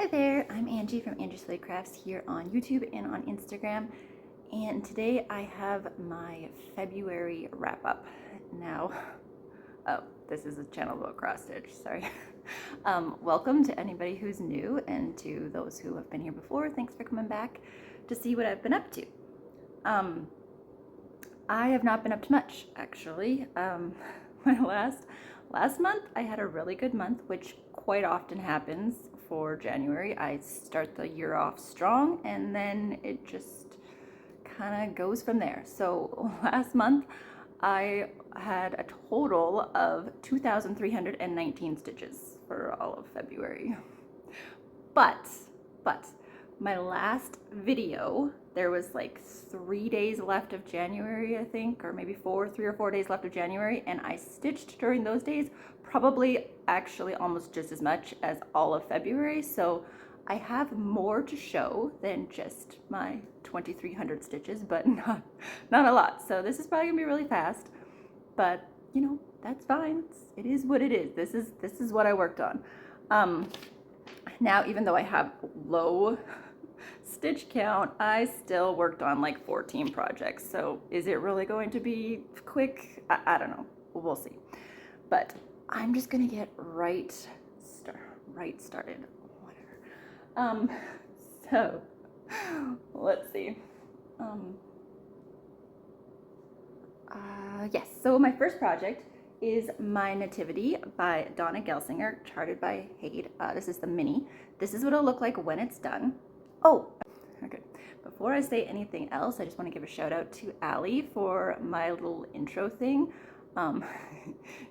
Hi there, I'm Angie from Angie Slade Crafts here on YouTube and on Instagram, and today I have my February wrap up. Now, oh, this is a channel about cross stitch, sorry. Welcome to anybody who's new, and to those who have been here before, thanks for coming back to see what I've been up to. I have not been up to much, actually. My last month I had a really good month, which quite often happens for January. I start the year off strong and then it just kind of goes from there. So last month I had a total of 2,319 stitches for all of February. But my last video, there was like 3 days left of January, I think, or maybe 3 or 4 days left of January, and I stitched during those days probably actually almost just as much as all of February. So I have more to show than just my 2,300 stitches, but not a lot. So this is probably gonna be really fast, but you know, that's fine. It is what it is. This is what I worked on. Now, even though I have low stitch count, I still worked on like 14 projects. So is it really going to be quick? I don't know. We'll see. But I'm just gonna get right started. Whatever. So let's see. Yes. So my first project is My Nativity by Donna Gelsinger, charted by Haid. This is the mini. This is what it'll look like when it's done. Oh, okay. Before I say anything else, I just want to give a shout out to Allie for my little intro thing.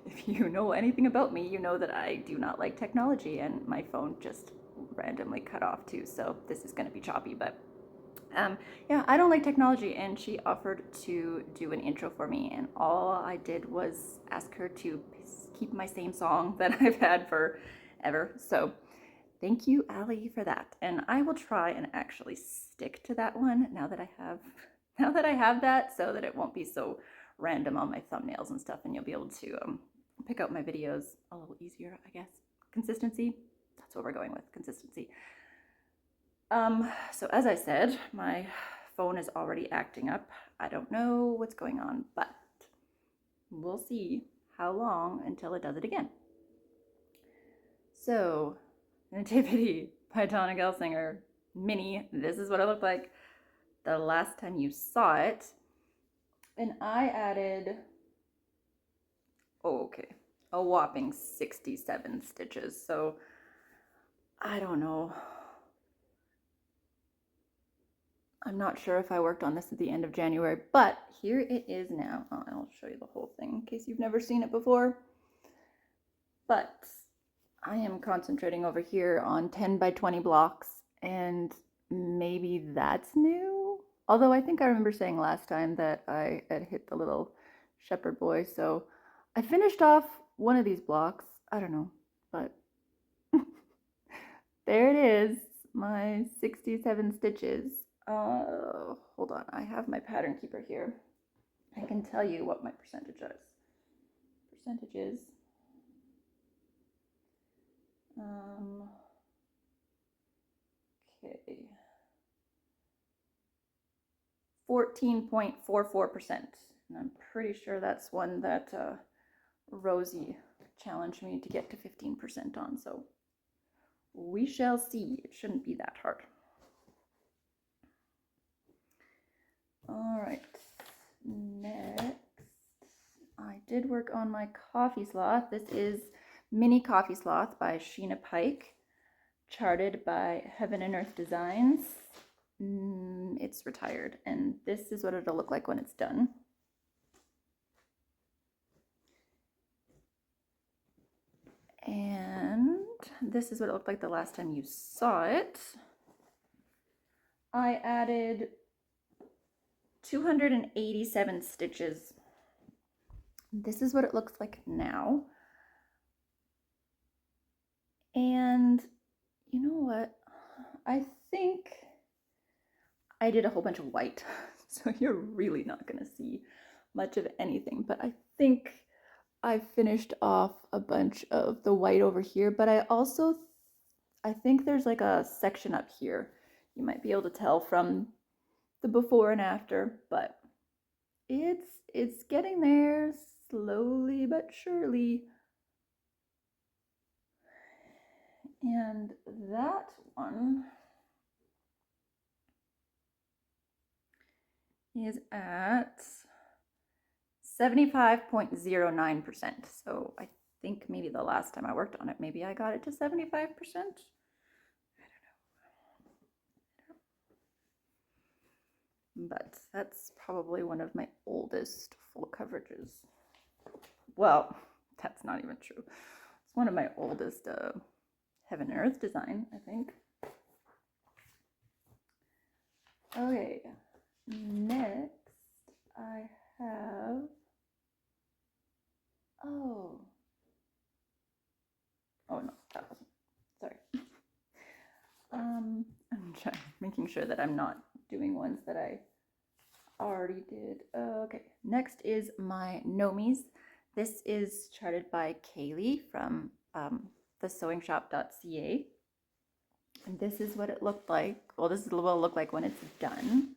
If you know anything about me, you know that I do not like technology, and my phone just randomly cut off too, so this is going to be choppy, but yeah, I don't like technology, and she offered to do an intro for me, and all I did was ask her to keep my same song that I've had forever. So thank you, Allie, for that. And I will try and actually stick to that one now that I have that, so that it won't be so random on my thumbnails and stuff, and you'll be able to pick out my videos a little easier, I guess. Consistency, that's what we're going with, consistency. So as I said, my phone is already acting up. I don't know what's going on, but we'll see how long until it does it again. So, Nativity by Donna Gelsinger, mini. This is what it looked like the last time you saw it. And I added, a whopping 67 stitches. So, I don't know. I'm not sure if I worked on this at the end of January, but here it is now. I'll show you the whole thing in case you've never seen it before. But I am concentrating over here on 10 by 20 blocks, and maybe that's new. Although I think I remember saying last time that I had hit the little shepherd boy. So I finished off one of these blocks. I don't know, but there it is, my 67 stitches. Hold on, I have my pattern keeper here. I can tell you what my percentage is. Okay. 14.44%. And I'm pretty sure that's one that Rosie challenged me to get to 15% on, so we shall see. It shouldn't be that hard. All right, next, I did work on my coffee sloth. This is Mini Coffee Sloth by Sheena Pike, charted by Heaven and Earth Designs. It's retired, and this is what it'll look like when it's done. And this is what it looked like the last time you saw it. I added 287 stitches. This is what it looks like now. And you know what? I think I did a whole bunch of white, so you're really not gonna see much of anything, but I think I finished off a bunch of the white over here, but I also I think there's like a section up here. You might be able to tell from the before and after, but it's getting there slowly but surely. And that one is at 75.09%. So I think maybe the last time I worked on it, maybe I got it to 75%. But that's probably one of my oldest full coverages. Well, that's not even true. It's one of my oldest Heaven and Earth design, I think. Okay, next I have, oh no, that wasn't, sorry. I'm making sure that I'm not doing ones that I already did. Okay, next is my Nomies. This is charted by Kaylee from thesewingshop.ca. And this is what it looked like. Well, this is what it'll look like when it's done.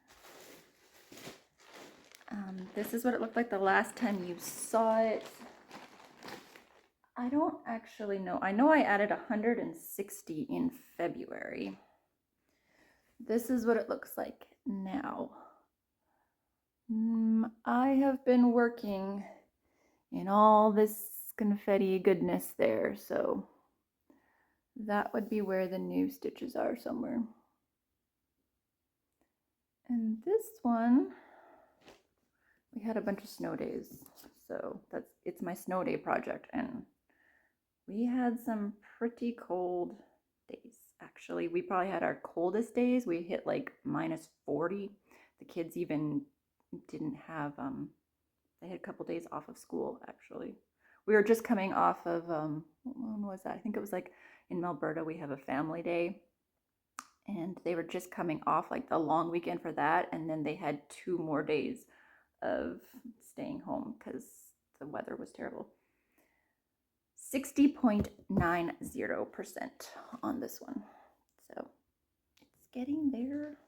This is what it looked like the last time you saw it. I don't actually know. I know I added 160 in February. This is what it looks like now. I have been working in all this confetti goodness there, so that would be where the new stitches are somewhere. And this one, we had a bunch of snow days, so it's my snow day project, and we had some pretty cold days. Actually, we probably had our coldest days. We hit like -40. The kids even didn't have they had a couple days off of school. Actually, we were just coming off of when was that? I think it was like in Alberta we have a family day, and they were just coming off like the long weekend for that, and then they had 2 more days of staying home because the weather was terrible. 60.90% on this one, so it's getting there.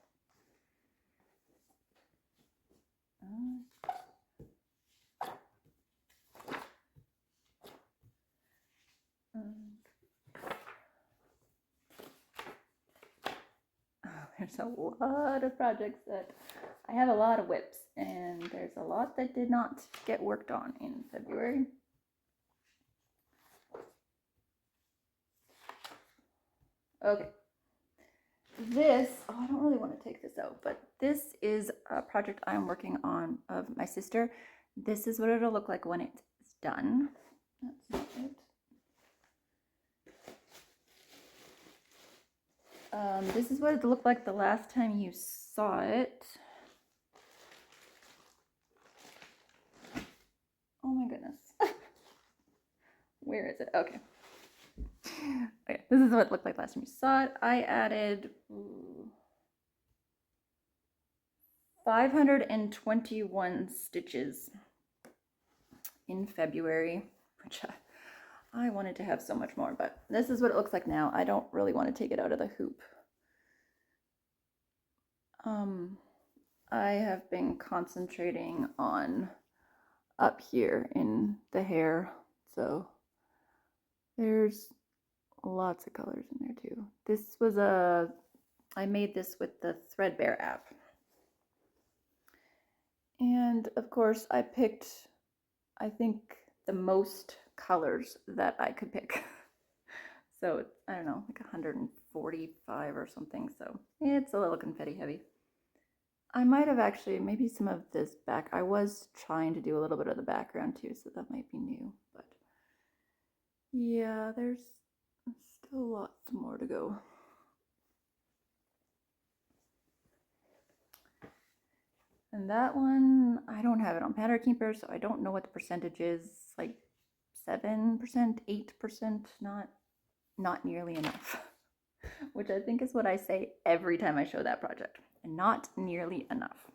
There's a lot of projects that I have, a lot of whips, and there's a lot that did not get worked on in February. Okay, this, I don't really want to take this out, but this is a project I'm working on of my sister. This is what it'll look like when it's done. That's not it. This is what it looked like the last time you saw it. Oh my goodness. Where is it? Okay. Okay, this is what it looked like last time you saw it. I added 521 stitches in February, which I wanted to have so much more, but this is what it looks like now. I don't really want to take it out of the hoop. I have been concentrating on up here in the hair, so there's lots of colors in there too. This was I made this with the Threadbare app, and of course I picked, I think, the most colors that I could pick. So I don't know, like 145 or something, so it's a little confetti heavy. I might have actually, maybe some of this back, I was trying to do a little bit of the background too, so that might be new, but yeah, there's still lots more to go. And that one, I don't have it on Pattern Keeper, so I don't know what the percentage is, like 7%, 8%, not nearly enough, which I think is what I say every time I show that project, and not nearly enough.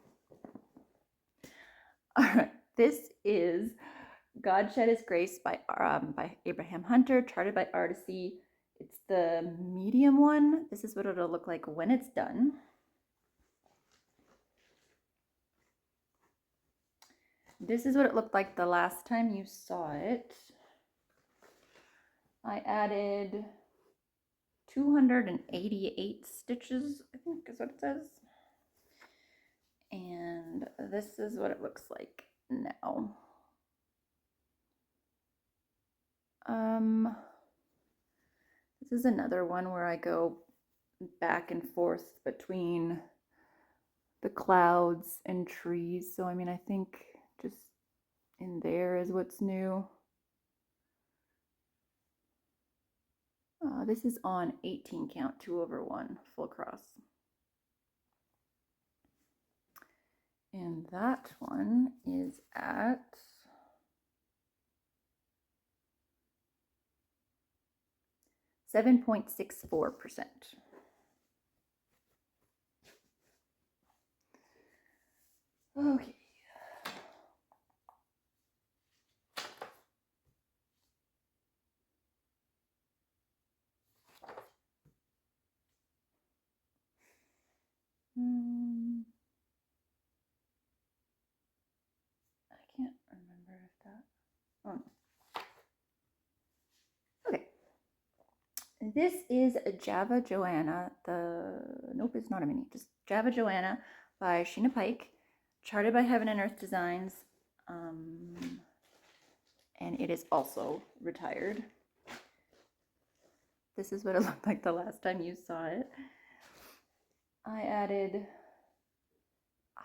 All right, this is God Shed His Grace by Abraham Hunter, charted by Artisy. It's the medium one. This is what it'll look like when it's done. This is what it looked like the last time you saw it. I added 288 stitches, I think is what it says. And this is what it looks like now. This is another one where I go back and forth between the clouds and trees. So, I mean, I think just in there is what's new. This is on 18 count, 2/1, full cross. And that one is at 7.64%. Okay. I can't remember if that. Oh. Okay. This is Java Joanna. Nope, it's not a mini. Just Java Joanna by Sheena Pike, charted by Heaven and Earth Designs, and it is also retired. This is what it looked like the last time you saw it. I added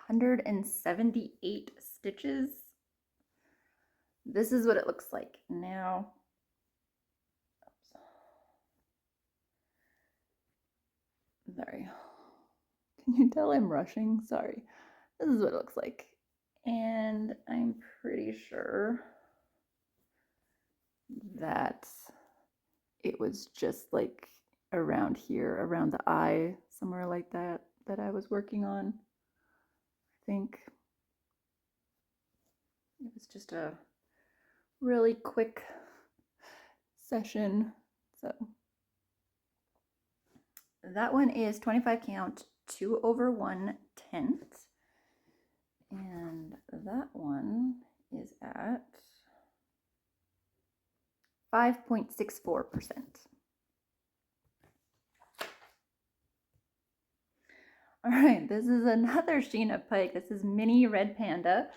178 stitches. This is what it looks like now. Oops. Sorry. Can you tell I'm rushing? Sorry. This is what it looks like. And I'm pretty sure that it was just like around here, around the eye, somewhere like that, that I was working on. I think it was just a really quick session. So that one is 25 count, 2/1 tenth. And that one is at 5.64%. All right, this is another Sheena Pike. This is Mini Red Panda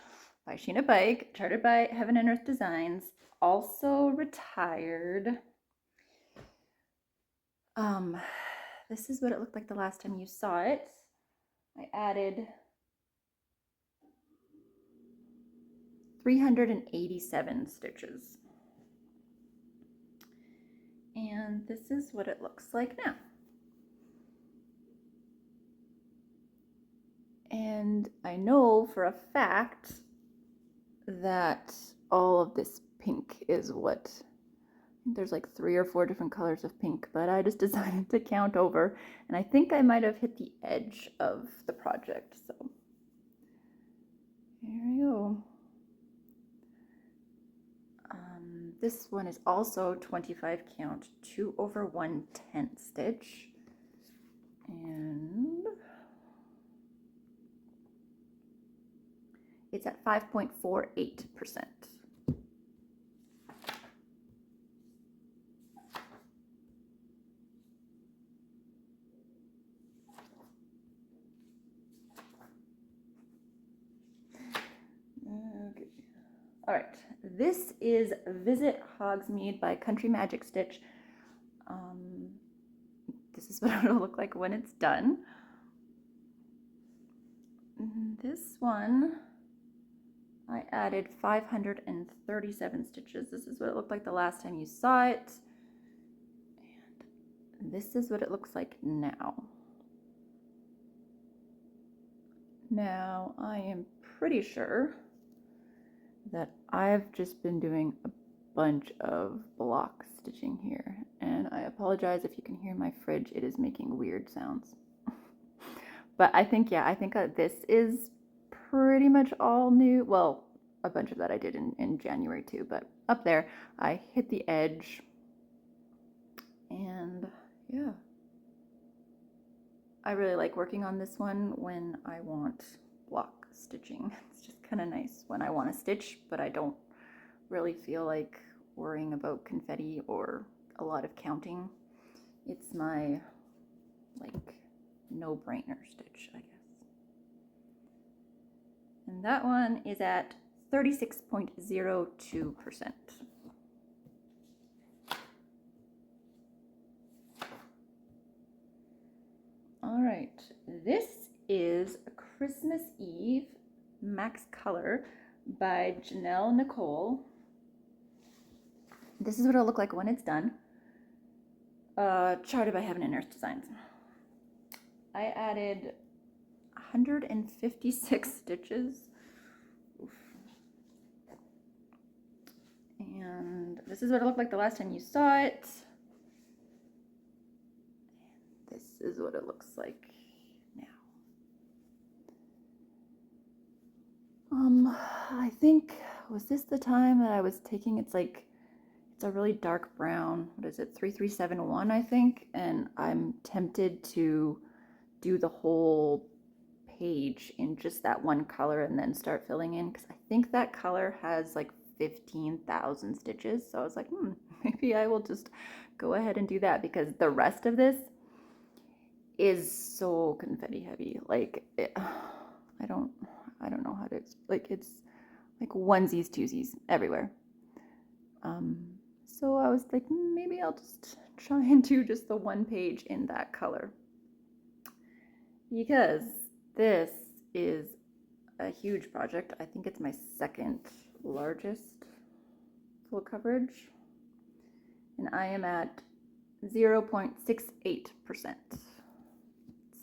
by Sheena Pike, charted by Heaven and Earth Designs, also retired. This is what it looked like the last time you saw it. I added 387 stitches. And this is what it looks like now. And I know for a fact that all of this pink is what, there's like 3 or 4 different colors of pink, but I just decided to count over, and I think I might have hit the edge of the project. So here we go. This one is also 25 count, 2/1 tenth stitch, and it's at 5.48%. Okay. All right, this is Visit Hogsmeade by Country Magic Stitch. This is what it'll look like when it's done. This one, I added 537 stitches. This is what it looked like the last time you saw it. And this is what it looks like now. Now, I am pretty sure that I've just been doing a bunch of block stitching here, and I apologize if you can hear my fridge. It is making weird sounds. But I think, yeah, I think this is pretty much all new. Well, a bunch of that I did in January too, but up there I hit the edge, And yeah, I really like working on this one when I want block stitching. It's just kind of nice when I want to stitch, but I don't really feel like worrying about confetti or a lot of counting. It's my like no-brainer stitch, I guess. And that one is at 36.02%. All right, this is Christmas Eve Max Color by Janelle Nicole. This is what it'll look like when it's done. Charted by Heaven and Earth Designs. I added 156 stitches. Oof. And this is what it looked like the last time you saw it. This is what it looks like now. I think, was this the time that I was taking, it's a really dark brown, what is it, 3371 I think, and I'm tempted to do the whole page in just that one color and then start filling in, because I think that color has like 15,000 stitches. So I was like, maybe I will just go ahead and do that, because the rest of this is so confetti heavy. Like I don't know how to, like, it's like onesies, twosies everywhere. So I was like, maybe I'll just try and do just the one page in that color, because this is a huge project. I think it's my second largest full coverage, and I am at 0.68%.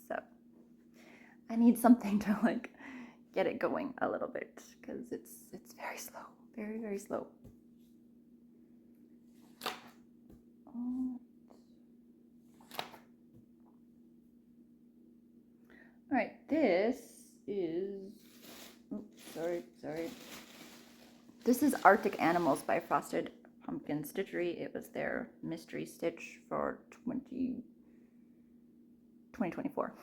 So I need something to like get it going a little bit, because it's very slow, very, very slow. All right, this is, sorry. This is Arctic Animals by Frosted Pumpkin Stitchery. It was their mystery stitch for 2024.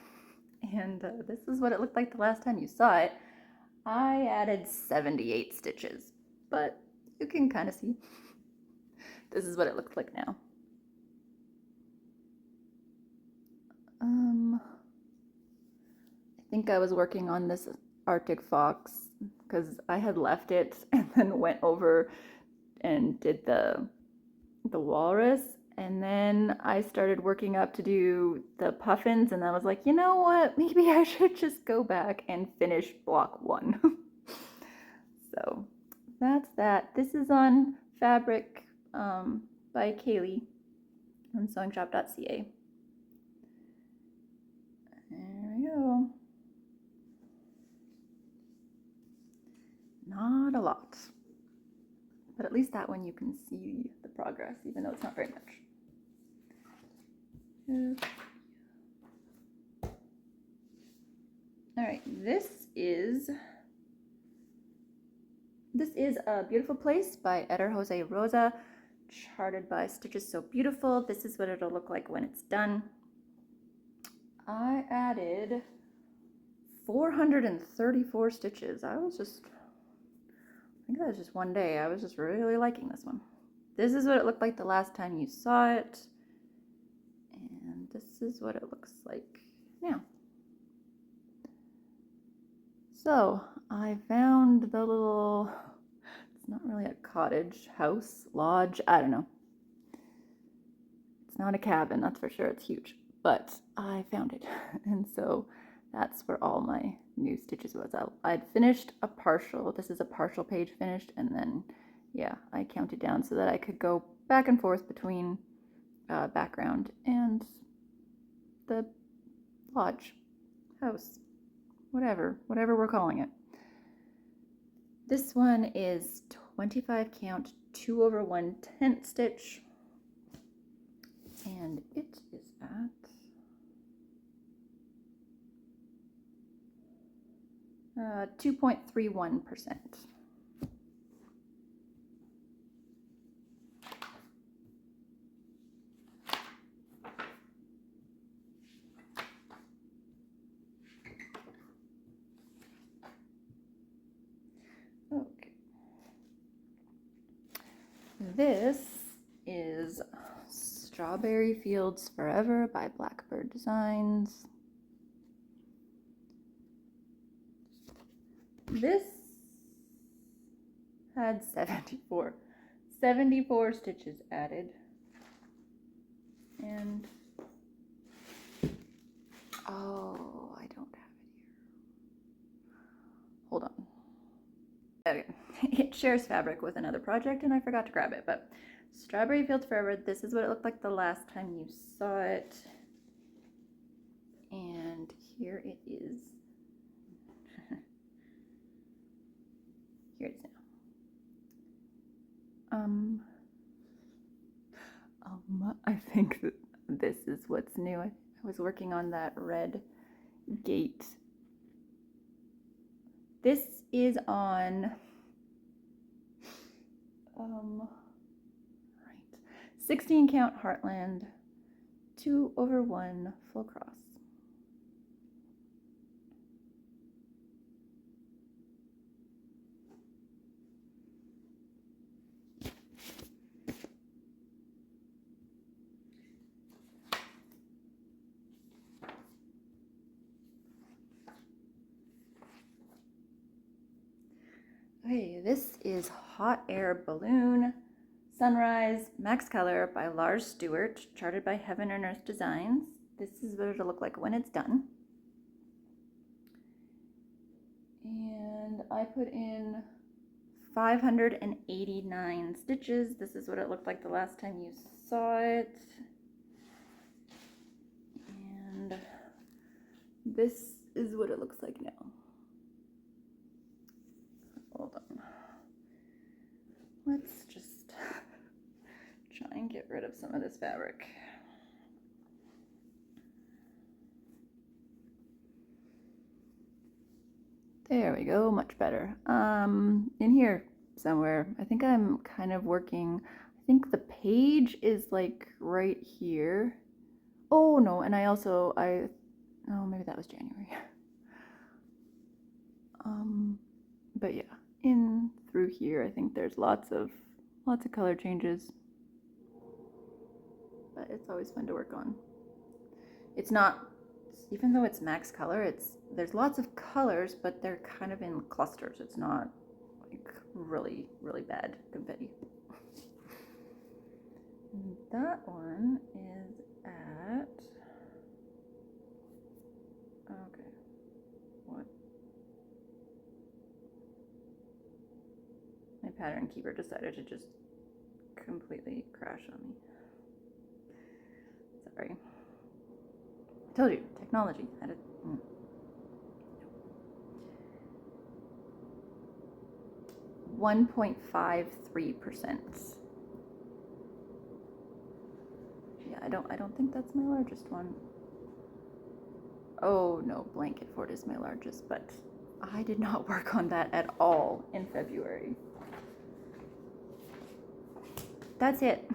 And this is what it looked like the last time you saw it. I added 78 stitches, but you can kind of see. This is what it looks like now. I think I was working on this Arctic Fox because I had left it and then went over and did the walrus, and then I started working up to do the puffins, and I was like, you know what, maybe I should just go back and finish block 1. So that's that. This is on fabric by Kaylee on sewingshop.ca. There we go. Not a lot, but at least that one you can see the progress, even though it's not very much. All right, this is A Beautiful Place by Eder Jose Rosa, charted by Stitches So Beautiful. This is what it'll look like when it's done. I added 434 stitches. I think that was just one day. I was just really liking this one. This is what it looked like the last time you saw it. And this is what it looks like now. So I found the little, it's not really a cottage, house, lodge, I don't know. It's not a cabin, that's for sure, it's huge. But I found it, and so that's where all my new stitches was. I'd finished a partial, this is a partial page finished, and then, yeah, I counted down so that I could go back and forth between background and the lodge, house, whatever we're calling it. This one is 25 count, 2/1/10 stitch, and it is at 2.31%. This is Strawberry Fields Forever by Blackbird Designs. This had 74 stitches added. And oh, I don't have it here. Hold on. Okay. It shares fabric with another project and I forgot to grab it, but Strawberry Fields Forever, this is what it looked like the last time you saw it. And here it is. Here it is now. I think that this is what's new. I was working on that red gate. This is on right, 16 count Heartland, 2/1 full cross. Okay, this is Hot Air Balloon Sunrise Max Color by Lars Stewart, charted by Heaven and Earth Designs. This is what it'll look like when it's done. And I put in 589 stitches. This is what it looked like the last time you saw it. And this is what it looks like now. Hold on. Let's just try and get rid of some of this fabric. There we go, much better. In here somewhere, I think I'm kind of working, I think the page is like right here. Oh no, and oh, maybe that was January. But yeah, in through here, I think there's lots of color changes. But it's always fun to work on. It's not, even though it's max color, there's lots of colors, but they're kind of in clusters. It's not like really, really bad confetti. And that one is at, okay, what? My pattern keeper decided to just completely crash on me. Sorry. I told you, technology. 1.53%. Yeah, I don't think that's my largest one. Oh no, blanket fort is my largest, but I did not work on that at all in February. That's it.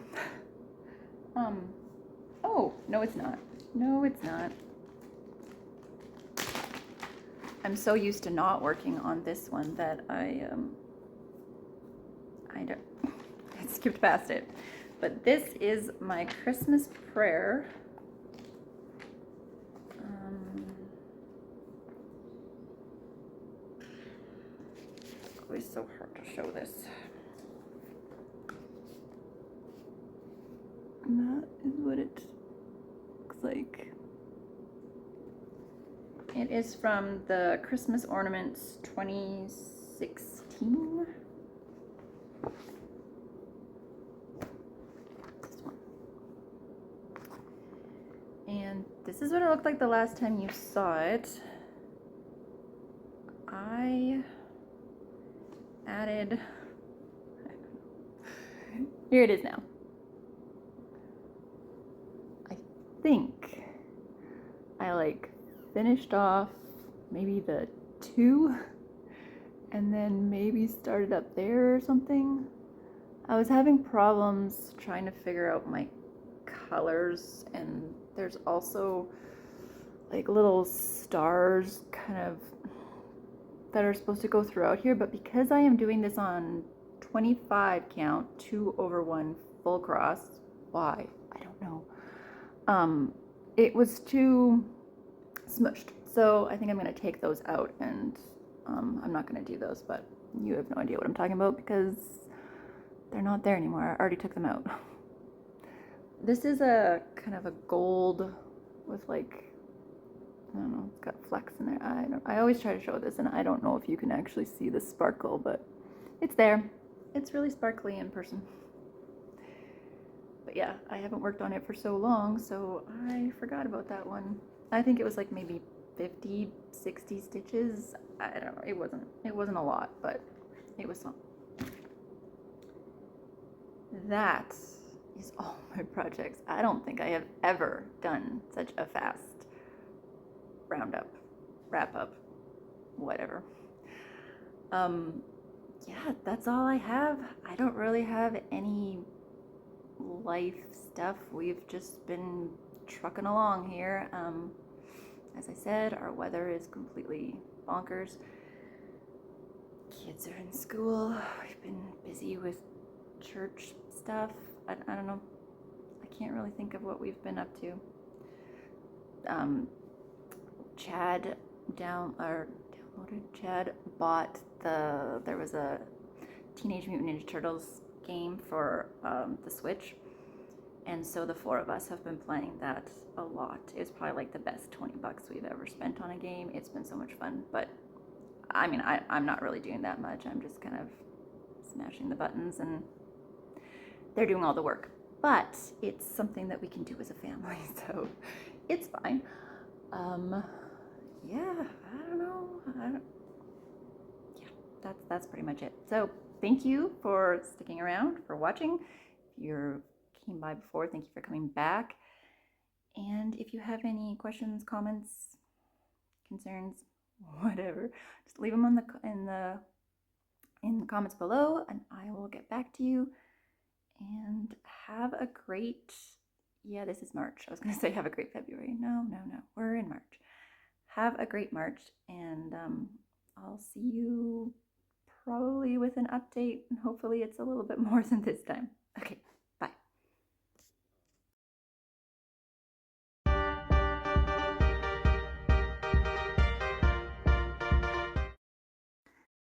Oh, no it's not. No, it's not. I'm so used to not working on this one that I skipped past it. But this is my Christmas prayer. It's always so hard to show this. And that is what it looks like. It is from the Christmas Ornaments 2016. This one. And this is what it looked like the last time you saw it. I added, here it is now. I think I like finished off maybe the 2 and then maybe started up there or something. I was having problems trying to figure out my colors, and there's also like little stars kind of that are supposed to go throughout here, but because I am doing this on 25 count, 2/1 full cross. Why? I don't know. It was too smushed. So I think I'm going to take those out, and I'm not going to do those, but you have no idea what I'm talking about because they're not there anymore. I already took them out. This is a kind of a gold with like, I don't know, it's got flecks in there. I always try to show this, and I don't know if you can actually see the sparkle, but it's there. It's really sparkly in person. But yeah, I haven't worked on it for so long, so I forgot about that one. I think it was like maybe 50, 60 stitches. I don't know. It wasn't a lot, but it was some. That is all my projects. I don't think I have ever done such a fast roundup, wrap up, whatever. Yeah, that's all I have. I don't really have any life stuff. We've just been trucking along here. As I said, our weather is completely bonkers. Kids are in school. We've been busy with church stuff. I don't know. I can't really think of what we've been up to. Chad bought there was a Teenage Mutant Ninja Turtles game for the Switch, and so the four of us have been playing that a lot. It's probably like the best $20 we've ever spent on a game. It's been so much fun, but I mean, I'm not really doing that much. I'm just kind of smashing the buttons, and they're doing all the work. But it's something that we can do as a family, so it's fine. Yeah, I don't know. Yeah, that's pretty much it. So thank you for sticking around, for watching. If you came by before, thank you for coming back. And if you have any questions, comments, concerns, whatever, just leave them in the comments below, and I will get back to you. And have a great, yeah, this is March. I was going to say have a great February. No, we're in March. Have a great March, and I'll see you probably with an update, and hopefully it's a little bit more than this time. Okay.